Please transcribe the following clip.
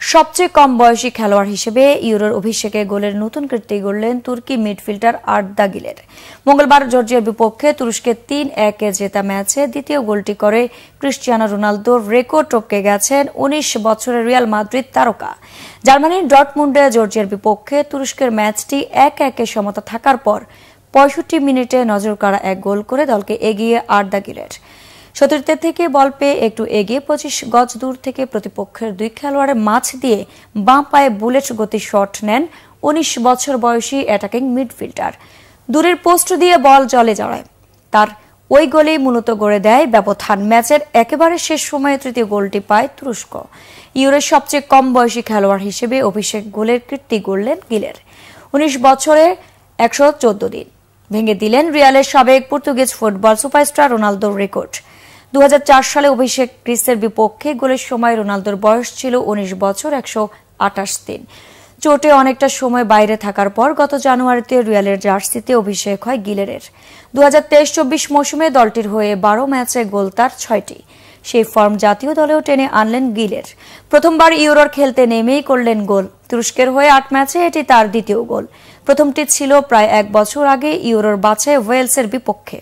সবচেয়ে কম বয়সী খেলোয়াড় হিসেবে ইউরোর অভিষেকে গোলের নতুন কীর্তি গড়লেন তুর্কি মিডফিল্ডার আর্দা গিলের। মঙ্গলবার জর্জিয়ার বিপক্ষে তুরস্কে ৩-১ জেতা ম্যাচে দ্বিতীয় গোলটি করে ক্রিস্টিয়ানো রোনালদোর রেকর্ড টপকে গেছেন ১৯ বছরের রিয়াল মাদ্রিদ তারকা। জার্মানির ডর্টমুন্ডে জর্জিয়ার বিপক্ষে তুরস্কের ম্যাচটি ১-১ সমতা থাকার পর ৬৫ মিনিটে নজরকাড়া এক গোল করে দলকে এগিয়ে আর্দা গিলের। ৭০ থেকে বল পেয়ে একটু এগিয়ে ২৫ গজ দূর থেকে প্রতিপক্ষের দুই খেলোয়াড়ের মাঝ দিয়ে বাঁ পায়ে বুলেট গতি শট নেন ১৯ বছর বয়সী অ্যাটাকিং মিডফিল্ডার। দূরের পোস্ট দিয়ে বল জলে জড়ায়। তার ওই গোলেই মূলত গড়ে দেয় ব্যবধান। ম্যাচের একেবারে শেষ সময়ে তৃতীয় গোলটি পায় তুরস্ক। ইউরোর সবচেয়ে কম বয়সী খেলোয়াড় হিসেবে অভিষেক গোলের কীর্তি গড়লেন গিলের। ১৯ বছরে ১১৪ দিন ভেঙে দিলেন রিয়ালের সাবেক পর্তুগিজ ফুটবল সুপারস্টার রোনালদোর রেকর্ড। ২০০৪ সালে অভিষেক গ্রিসের বিপক্ষে গোলের সময় রোনালদোর বয়স ছিল ১৯ বছর ১২৮ দিন। চোটে অনেকটা সময় বাইরে থাকার পর গত জানুয়ারিতে রিয়ালের জার্সিতে অভিষেক হয় গিলেরের। ২০২৩-২৪ মৌসুমে দলটির হয়ে ১২ ম্যাচে গোল তার ৬টি। সেই ফর্ম জাতীয় দলেও টেনে আনলেন গিলের। প্রথমবার ইউরোর খেলতে নেমেই করলেন গোল। তুরস্কের হয়ে ৮ ম্যাচে এটি তার দ্বিতীয় গোল। প্রথমটি ছিল প্রায় ১ বছর আগে ইউরোর বাছাই ওয়েলসের বিপক্ষে।